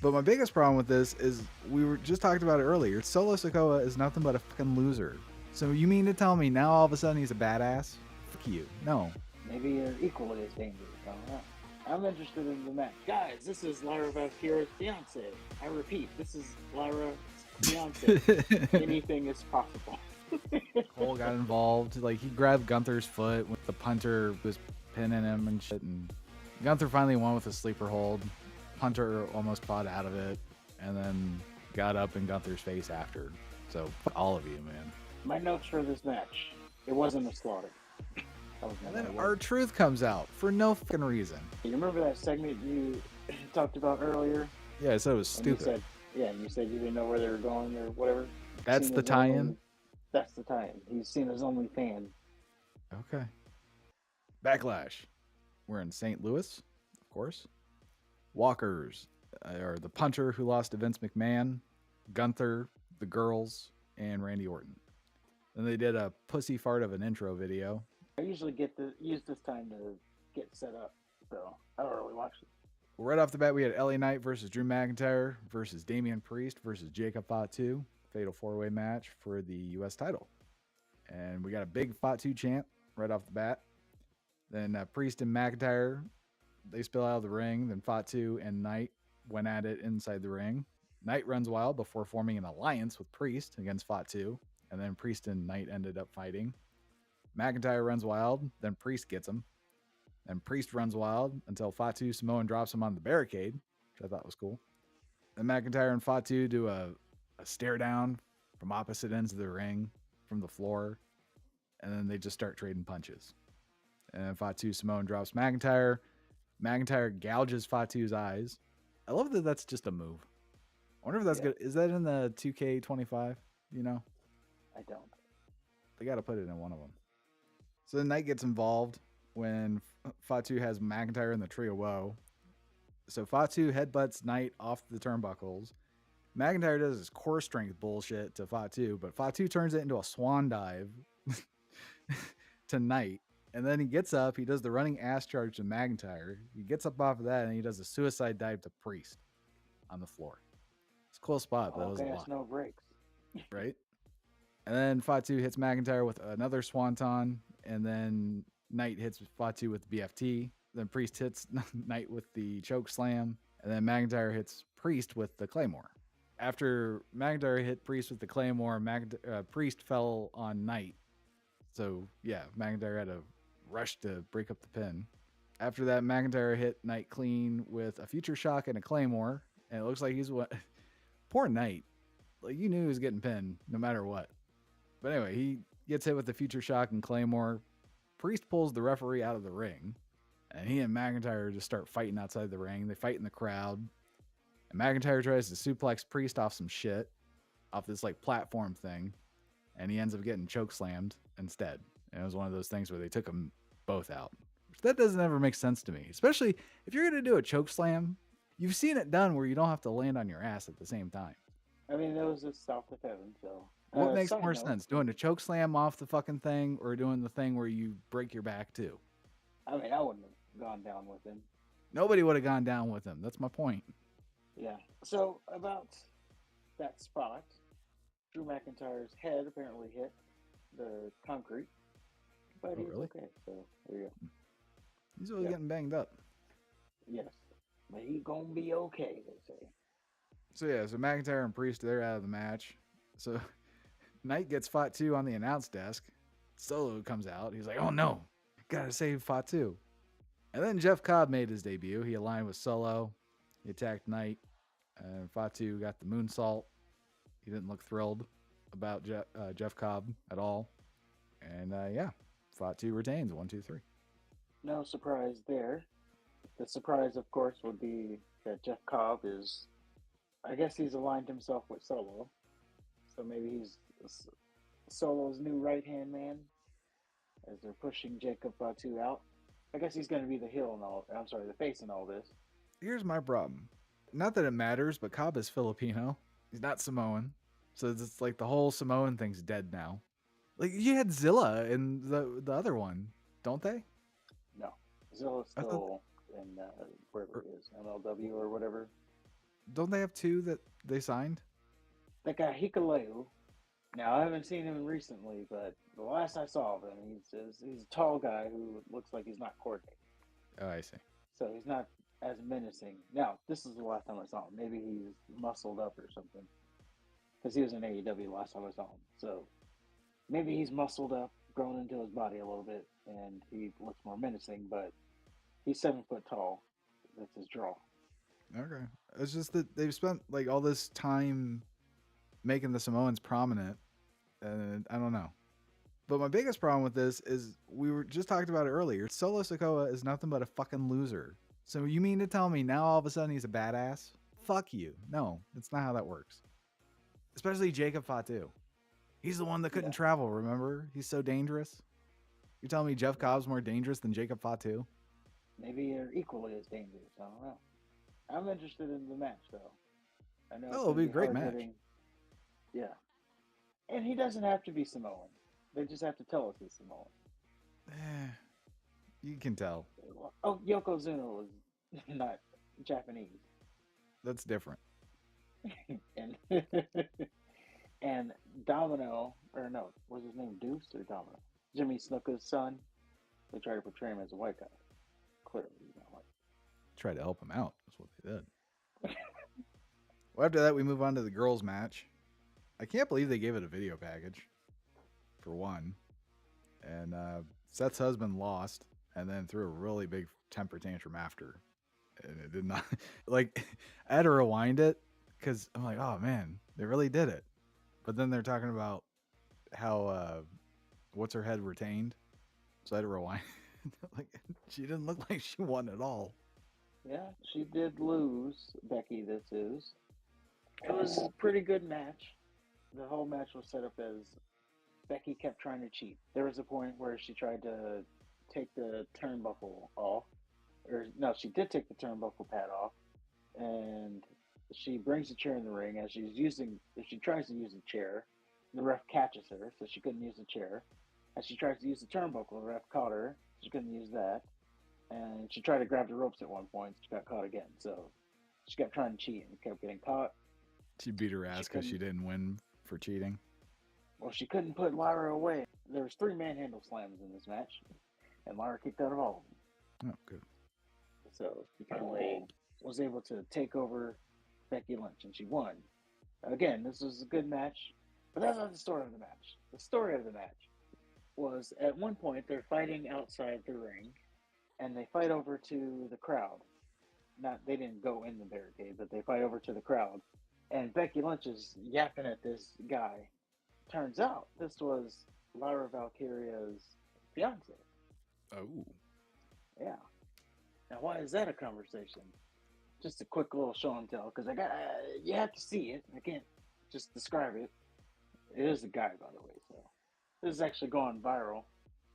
But my biggest problem with this is we were just talked about it earlier. Solo Sikoa is nothing but a fucking loser. So you mean to tell me now all of a sudden he's a badass? Fuck you. No. Maybe you're equally as dangerous. I don't know. I'm interested in the match. Guys, this is Lyra Valkyria's fiance. I repeat, this is Lyra's fiance. Anything is possible. Cole got involved. Like he grabbed Gunther's foot when the punter was pinning him and shit. And Gunther finally won with a sleeper hold. Punter almost fought out of it, and then got up in Gunther's face after. So fuck all of you, man. My notes for this match: it wasn't a slaughter. And then R-Truth comes out for no fucking reason. You remember that segment you talked about earlier? Yeah, I said it was stupid. You said you didn't know where they were going or whatever. That's the tie-in? That's the tie-in. He's Cena's only fan. Okay. Backlash. We're in St. Louis, of course. Walkers are the punter who lost to Vince McMahon, Gunther, the girls, and Randy Orton. Then they did a pussy fart of an intro video. I usually use this time to get set up, so I don't really watch it. Right off the bat, we had LA Knight versus Drew McIntyre versus Damian Priest versus Jacob Fatu. Fatal 4-way match for the U.S. title. And we got a big Fatu chant right off the bat. Then Priest and McIntyre, they spill out of the ring. Then Fatu and Knight went at it inside the ring. Knight runs wild before forming an alliance with Priest against Fatu. And then Priest and Knight ended up fighting. McIntyre runs wild, then Priest gets him. Then Priest runs wild until Fatu Samoan drops him on the barricade, which I thought was cool. Then McIntyre and Fatu do a stare down from opposite ends of the ring, from the floor. And then they just start trading punches. And then Fatu Samoan drops McIntyre. McIntyre gouges Fatu's eyes. I love that that's just a move. I wonder if that's good. Is that in the 2K25? You know? I don't. They got to put it in one of them. So the Knight gets involved when Fatu has McIntyre in the Tree of Woe. So Fatu headbutts Knight off the turnbuckles. McIntyre does his core strength bullshit to Fatu, but Fatu turns it into a swan dive to Knight. And then he gets up, he does the running ass charge to McIntyre. He gets up off of that, and he does a suicide dive to Priest on the floor. It's a cool spot, but it was a lot. No breaks. Right? And then Fatu hits McIntyre with another swanton, and then Knight hits Fatu with the BFT. Then Priest hits Knight with the choke slam, and then McIntyre hits Priest with the Claymore. After McIntyre hit Priest with the Claymore, Priest fell on Knight. So, yeah, McIntyre had to rush to break up the pin. After that, McIntyre hit Knight clean with a Future Shock and a Claymore, and it looks like he's what... Poor Knight. Like, you knew he was getting pinned no matter what. But anyway, he gets hit with the Future Shock and Claymore. Priest pulls the referee out of the ring, and he and McIntyre just start fighting outside the ring. They fight in the crowd, and McIntyre tries to suplex Priest off some shit, off this like platform thing, and he ends up getting choke slammed instead. And it was one of those things where they took them both out. That doesn't ever make sense to me, especially if you're going to do a choke slam. You've seen it done where you don't have to land on your ass at the same time. I mean, it was just south of heaven, so... What makes more sense? Doing a choke slam off the fucking thing or doing the thing where you break your back too? I mean, I wouldn't have gone down with him. Nobody would have gone down with him. That's my point. Yeah. So, about that spot, Drew McIntyre's head apparently hit the concrete. But he's really? Okay, so there you go. He's always getting banged up. Yes. But he's gonna be okay, they say. So yeah, so McIntyre and Priest, they're out of the match. So Knight gets Fatu on the announce desk. Solo comes out. He's like, oh no, gotta save Fatu. And then Jeff Cobb made his debut. He aligned with Solo. He attacked Knight. And Fatu got the moonsault. He didn't look thrilled about Jeff Cobb at all. And Fatu retains 1, 2, 3. No surprise there. The surprise, of course, would be that Jeff Cobb is, I guess he's aligned himself with Solo. So maybe he's Solo's new right-hand man as they're pushing Jacob Fatu out. I guess he's going to be the face in all this. Here's my problem. Not that it matters, but Cobb is Filipino. He's not Samoan. So it's like the whole Samoan thing's dead now. Like, you had Zilla in the other one, don't they? No. Zilla's still in wherever it is, MLW or whatever. Don't they have two that they signed? That guy Hikaleu. Now I haven't seen him recently, but the last I saw of him, he's a tall guy who looks like he's not coordinated. Oh, I see. So he's not as menacing. Now this is the last time I saw him. Maybe he's muscled up or something because he was in AEW last time I saw him. So maybe he's muscled up, grown into his body a little bit, and he looks more menacing. But he's 7 foot tall. That's his draw. Okay. It's just that they've spent like all this time making the Samoans prominent, and I don't know. But my biggest problem with this is we were just talked about it earlier. Solo Sikoa is nothing but a fucking loser. So you mean to tell me now all of a sudden he's a badass? Fuck you. No, that's not how that works. Especially Jacob Fatu. He's the one that couldn't travel, remember? He's so dangerous. You're telling me Jeff Cobb's more dangerous than Jacob Fatu? Maybe they're equally as dangerous. I don't know. I'm interested in the match though. I know Oh, it'll be a great match. Yeah, and he doesn't have to be Samoan. They just have to tell us he's Samoan. You can tell. Oh, Yokozuna was not Japanese. That's different. and and Domino, or no, was his name Deuce or Domino? Jimmy Snuka's son. They tried to portray him as a white guy. Clearly, he's not white. Try to help him out. That's what they did. Well, after that, we move on to the girls' match. I can't believe they gave it a video package, for one. And Seth's husband lost and then threw a really big temper tantrum after. And it did not... Like, I had to rewind it because I'm like, oh, man, they really did it. But then they're talking about how what's her head retained. So I had to rewind. Like, she didn't look like she won at all. Yeah, she did lose, Becky, this is. It was a pretty good match. The whole match was set up as Becky kept trying to cheat. There was a point where she tried to take the turnbuckle off. Or, no, she did take the turnbuckle pad off. And she brings the chair in the ring as she tries to use the chair. The ref catches her, so she couldn't use the chair. As she tries to use the turnbuckle, the ref caught her. She couldn't use that. And she tried to grab the ropes at one point. She got caught again. So she kept trying to cheat and kept getting caught. She beat her ass because she didn't win for cheating. Well, she couldn't put Lyra away. There was 3 manhandle slams in this match, and Lyra kicked out of all of them. Oh, good. So she finally was able to take over Becky Lynch, and she won. Again, this was a good match, but that's not the story of the match. The story of the match was at one point they're fighting outside the ring, and they fight over to the crowd. They didn't go in the barricade, but they fight over to the crowd. And Becky Lynch is yapping at this guy. Turns out this was Lyra Valkyria's fiance. Oh. Yeah. Now, why is that a conversation? Just a quick little show and tell, because you have to see it. I can't just describe it. It is a guy, by the way, so this is actually going viral.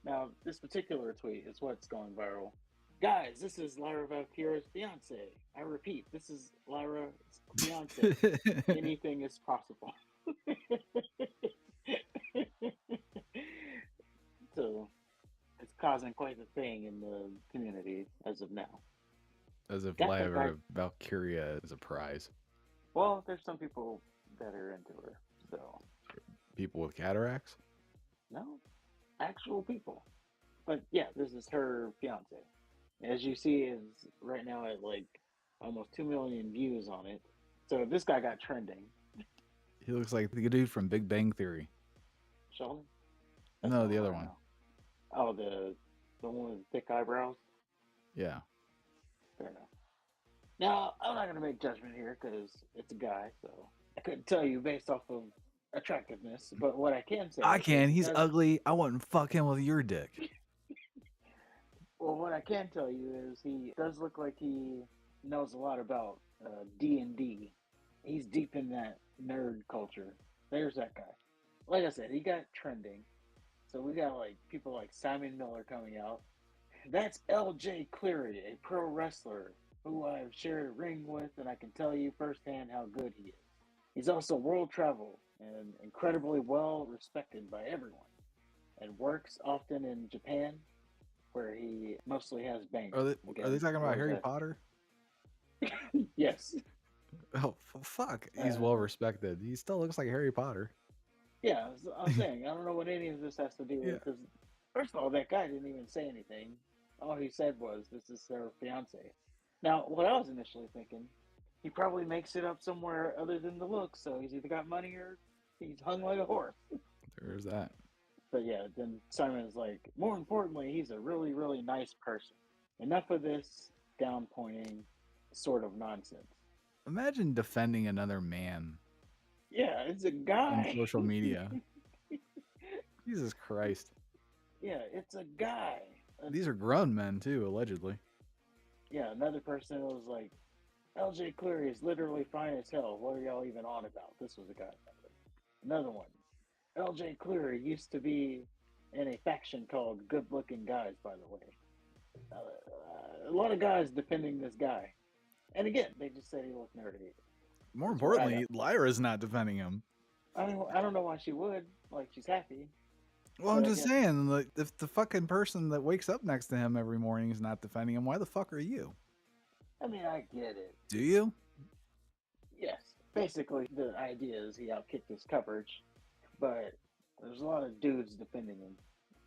Now, this particular tweet is what's going viral. Guys, this is Lyra Valkyria's fiance. I repeat, this is Lyra's fiance. Anything is possible. So, it's causing quite the thing in the community as of now. As if Lyra Valkyria is a prize. Well, there's some people that are into her, so. People with cataracts? No, actual people. But yeah, this is her fiance. As you see, is right now at like almost 2 million views on it. So this guy got trending. He looks like the dude from Big Bang Theory. Sheldon? No, the other one. Oh, the one with thick eyebrows? Yeah. Fair enough. Now, I'm not going to make judgment here because it's a guy, so I couldn't tell you based off of attractiveness. But what I can say... I can. He's ugly. I wouldn't fuck him with your dick. Well, what I can tell you is he does look like he knows a lot about D&D. He's deep in that nerd culture. There's that guy. Like I said, he got trending. So we got like people like Simon Miller coming out. That's LJ Cleary, a pro wrestler who I've shared a ring with, and I can tell you firsthand how good he is. He's also world traveled and incredibly well respected by everyone, and works often in Japan, where he mostly has bangers. Are they talking about Harry Potter? Yes. Oh, fuck. He's Uh, well respected. He still looks like Harry Potter. yeah, I'm saying I don't know what any of this has to do Yeah. with because first of all, that guy didn't even say anything. All he said was, "This is their fiance." Now, what I was initially thinking, he probably makes it up somewhere other than the looks. So he's either got money or he's hung like a horse. There's that. But yeah, then Simon is like, more importantly, he's a really, really nice person. Enough of this down pointing sort of nonsense. Imagine defending another man Yeah, it's a on guy. social media. Jesus Christ. Yeah, it's a guy. These are grown men, too, allegedly. Yeah, another person was like, LJ Cleary is literally fine as hell. What are y'all even on about? This was a guy. Another one. LJ Cleary used to be in a faction called Good Looking Guys, by the way. A lot of guys defending this guy. And again, they just said he looked nerdy. More That's what I importantly, got. Lyra's not defending him. I don't know why she would. Like, she's happy. Well, I'm But I just guess, saying, like, if the fucking person that wakes up next to him every morning is not defending him, why the fuck are you? I mean, I get it. Do you? Yes. Basically, the idea is he outkicked his coverage. But there's a lot of dudes defending him.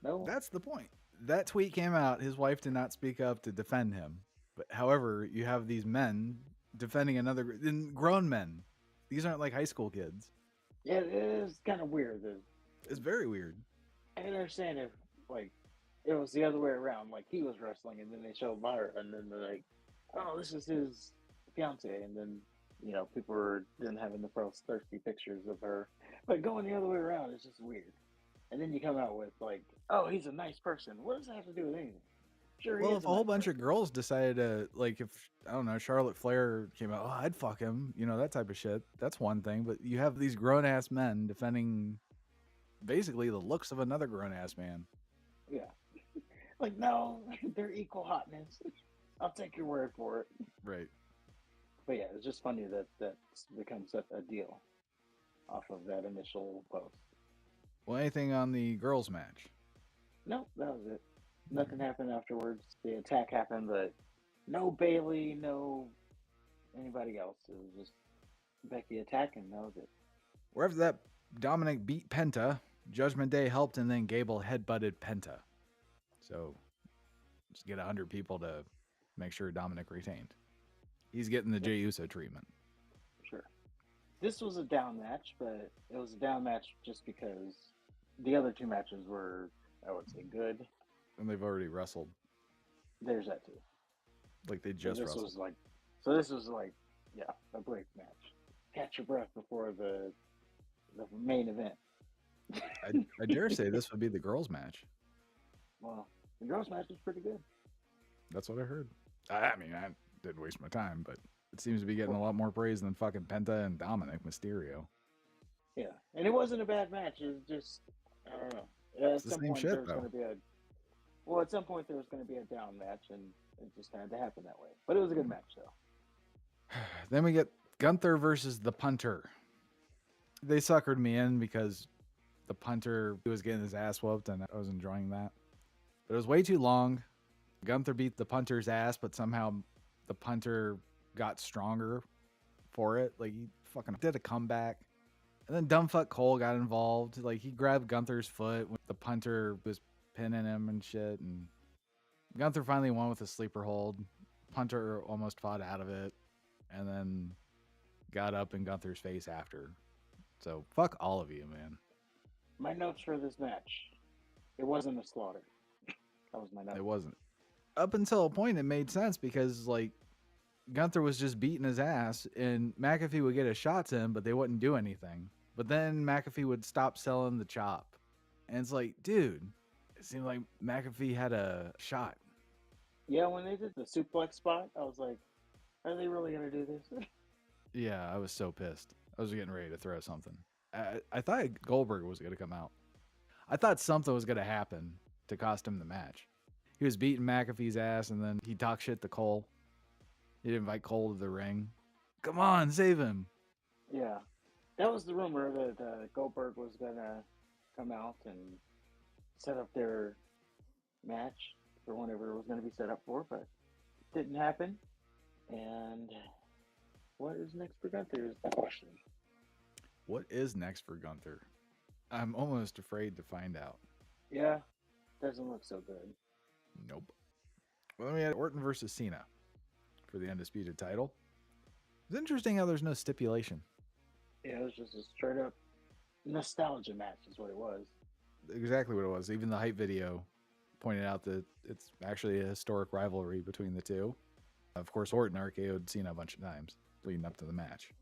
No? That's the point. That tweet came out. His wife did not speak up to defend him. But however, you have these men defending another grown men. These aren't like high school kids. Yeah, it is kind of weird. It's very weird. I can understand if, like, it was the other way around. Like, he was wrestling, and then they showed Myra, and then they're like, oh, this is his fiance. And then, people were then having the post thirsty pictures of her. But going the other way around is just weird. And then you come out with, like, oh, he's a nice person. What does that have to do with anything? Sure, he Well, is if a a whole nice bunch person. of girls decided to, like, if, I don't know, Charlotte Flair came out, oh, I'd fuck him, that type of shit, that's one thing. But you have these grown ass men defending basically the looks of another grown ass man. Yeah. Like, no, they're equal hotness. I'll take your word for it. Right. But yeah, it's just funny that that's become such a deal off of that initial post. Well, anything on the girls' match? No, that was it. Nothing happened afterwards. The attack happened, but no Bailey, no anybody else. It was just Becky attacking. That was it. Wherever that Dominic beat Penta, Judgment Day helped, and then Gable headbutted Penta. So just get 100 people to make sure Dominic retained. He's getting the Yep, Jey Uso treatment. sure. This was a down match, but it was a down match just because the other two matches were, I would say, good. And they've already wrestled. There's that too. Like they So just this wrestled. was like, so this was like, yeah, a break match. Catch your breath before the main event. I dare say this would be the girls' match. Well, the girls' match was pretty good. That's what I heard. I mean, I didn't waste my time, but it seems to be getting a Well, lot more praise than fucking Penta and Dominic Mysterio. yeah, and it wasn't a bad match. It was just, I don't know. It's At the some same point, there shit, was going though. to be a, well, at some point there was going to be a down match, and it just had to happen that way. But it was a good match, though. Then we get Gunther versus the punter. They suckered me in because the punter was getting his ass whooped, and I was enjoying that. But it was way too long. Gunther beat the punter's ass, but somehow the punter got stronger for it. Like he fucking did a comeback. And then Dumbfuck Cole got involved. Like he grabbed Gunther's foot when the punter was pinning him and shit. And Gunther finally won with a sleeper hold. Punter almost fought out of it. And then got up in Gunther's face after. So fuck all of you, man. My notes for this match: it wasn't a slaughter. That was my It note. wasn't. Up until a point, it made sense because like Gunther was just beating his ass, and McAfee would get his shots in, but they wouldn't do anything. But then McAfee would stop selling the chop, and it's like, dude, it seemed like McAfee had a shot. Yeah, when they did the suplex spot, I was like, are they really going to do this? Yeah, I was so pissed. I was getting ready to throw something. I thought Goldberg was going to come out. I thought something was going to happen to cost him the match. He was beating McAfee's ass, and then he talked shit to Cole. He'd invite Cole to the ring. Come on, save him. Yeah, that was the rumor that Goldberg was going to come out and set up their match for whenever it was going to be set up for, but it didn't happen. And what is next for Gunther is the question. What is next for Gunther? I'm almost afraid to find out. Yeah, doesn't look so good. Nope. Well, then we had Orton versus Cena for the undisputed title. It's interesting how there's no stipulation. Yeah, it was just a straight up nostalgia match, is what it was. Exactly what it was. Even the hype video pointed out that it's actually a historic rivalry between the two. Of course, Orton RKO'd Cena a bunch of times leading up to the match.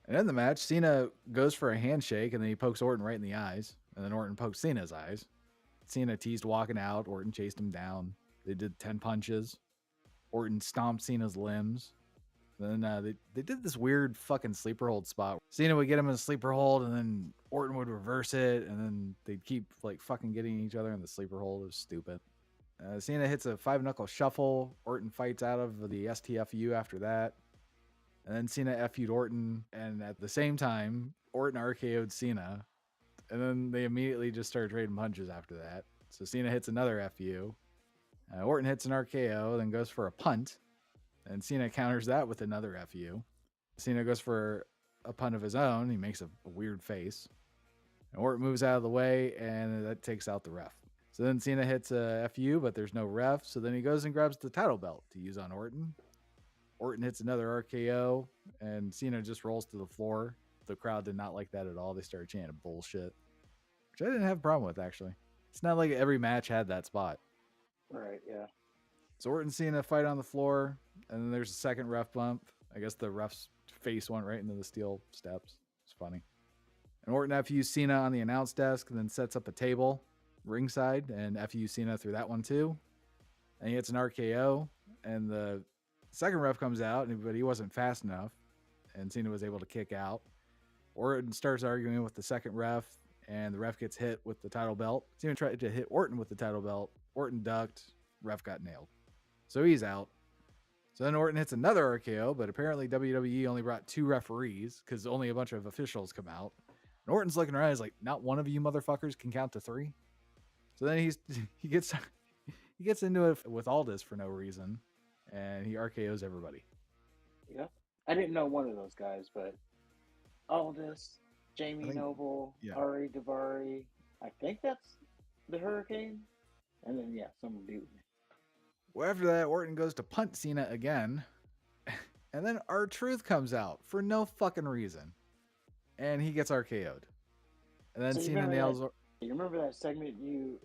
And in the match, Cena goes for a handshake and then he pokes Orton right in the eyes. And then Orton pokes Cena's eyes. Cena teased walking out. Orton chased him down. They did 10 punches. Orton stomped Cena's limbs. Then they did this weird fucking sleeper hold spot. Cena would get him in a sleeper hold, and then Orton would reverse it, and then they'd keep like fucking getting each other in the sleeper hold. It was stupid. Cena hits a 5-knuckle shuffle. Orton fights out of the STFU after that. And then Cena FU'd Orton, and at the same time, Orton RKO'd Cena. And then they immediately just started trading punches after that. So Cena hits another FU. Orton hits an RKO, then goes for a punt. And Cena counters that with another FU. Cena goes for a punt of his own. He makes a weird face. And Orton moves out of the way, and that takes out the ref. So then Cena hits a FU, but there's no ref. So then he goes and grabs the title belt to use on Orton. Orton hits another RKO, and Cena just rolls to the floor. The crowd did not like that at all. They started chanting bullshit, which I didn't have a problem with, actually. It's not like every match had that spot. Right, yeah. So Orton and Cena fight on the floor, and then there's a second ref bump. I guess the ref's face went right into the steel steps. It's funny. And Orton FUs Cena on the announce desk, and then sets up a table ringside, and FUs Cena through that one too. And he hits an RKO, and the second ref comes out, but he wasn't fast enough, and Cena was able to kick out. Orton starts arguing with the second ref, and the ref gets hit with the title belt. Cena tried to hit Orton with the title belt. Orton ducked. Ref got nailed. So he's out. So then Orton hits another RKO, but apparently WWE only brought 2 referees because only a bunch of officials come out. And Orton's looking around, he's like, not one of you motherfuckers can count to 3. So then he gets into it with Aldis for no reason, and he RKOs everybody. Yep. I didn't know one of those guys, but Aldis, Jamie Noble, yeah. Ari Daivari, I think that's the Hurricane. And then, yeah, some dude. Well, after that, Orton goes to punt Cena again. And then R-Truth comes out for no fucking reason. And he gets RKO'd. And then Cena nails... You remember that segment you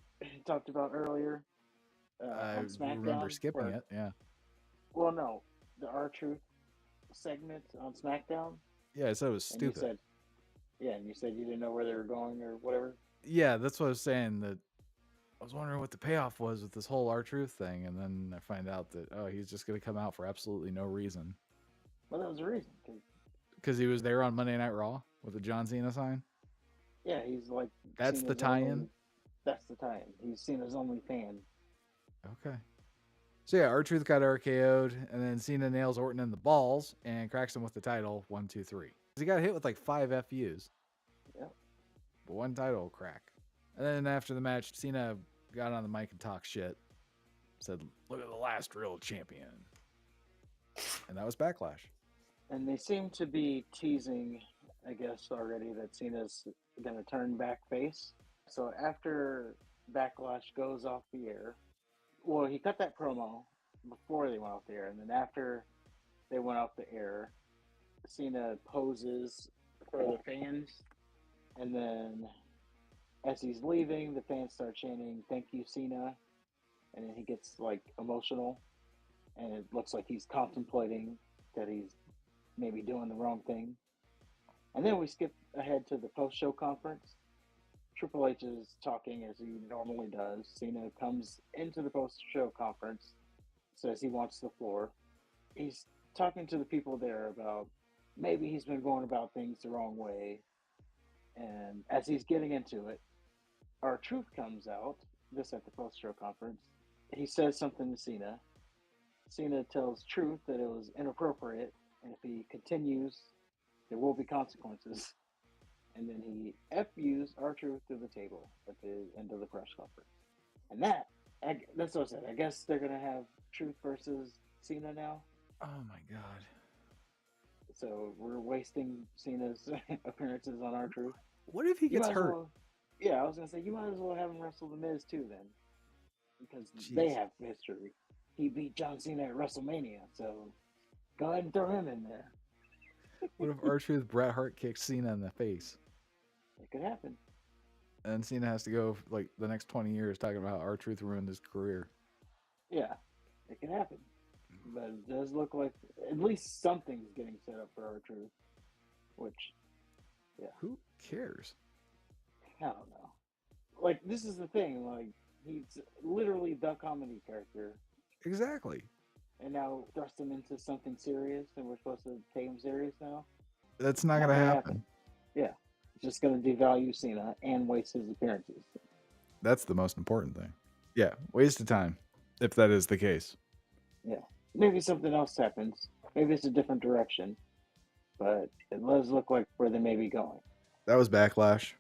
talked about earlier? On SmackDown? I remember skipping it, yeah. Well, no. The R-Truth segment on SmackDown? Yeah, I said it was stupid. And you said you didn't know where they were going or whatever? Yeah, that's what I was saying, that I was wondering what the payoff was with this whole R-Truth thing, and then I find out that, he's just going to come out for absolutely no reason. Well, that was the reason. Because he was there on Monday Night Raw with the John Cena sign? Yeah, he's like... That's Cena's the tie-in? That's the tie-in. He's Cena's only fan. Okay. So yeah, R-Truth got RKO'd, and then Cena nails Orton in the balls and cracks him with the title, 1, 2, 3. He got hit with like 5 FUs. Yep. But one title crack. And then after the match, Cena got on the mic and talked shit. Said, look at the last real champion. And that was Backlash. And they seem to be teasing, I guess, already that Cena's going to turn back face. So after Backlash goes off the air, well, he cut that promo before they went off the air. And then after they went off the air, Cena poses for the fans. And then as he's leaving, the fans start chanting, "Thank you, Cena." And then he gets like emotional. And it looks like he's contemplating that he's maybe doing the wrong thing. And then we skip ahead to the post-show conference. Triple H is talking as he normally does. Cena comes into the post-show conference, says he wants the floor. He's talking to the people there about maybe he's been going about things the wrong way. And as he's getting into it, R-Truth comes out, this at the post-show conference. He says something to Cena. Cena tells Truth that it was inappropriate, and if he continues, there will be consequences. And then he FUs R-Truth to the table at the end of the press conference. And that's what I said. I guess they're going to have Truth versus Cena now. Oh my God. So we're wasting Cena's appearances on R-Truth. What if he You gets might as hurt? well. Yeah, I was gonna say you might as well have him wrestle the Miz too then, because they Jeez. have history. He beat John Cena at WrestleMania, so go ahead and throw him in there. What if R-Truth Bret Hart kicks Cena in the face? It could happen. And Cena has to go like the next 20 years talking about how R-Truth ruined his career. Yeah, it could happen. But it does look like at least something's getting set up for R-Truth, which, yeah, Who cares? I don't know. Like, this is the thing. Like, he's literally the comedy character, Exactly. and now thrust him into something serious, and we're supposed to take him serious now. That's not Not gonna gonna happen. happen. Yeah, it's just gonna devalue Cena and waste his appearances. That's the most important thing. Yeah, waste of time, if that is the case. Yeah, maybe something else happens. Maybe it's a different direction, but it does look like where they may be going. That was Backlash.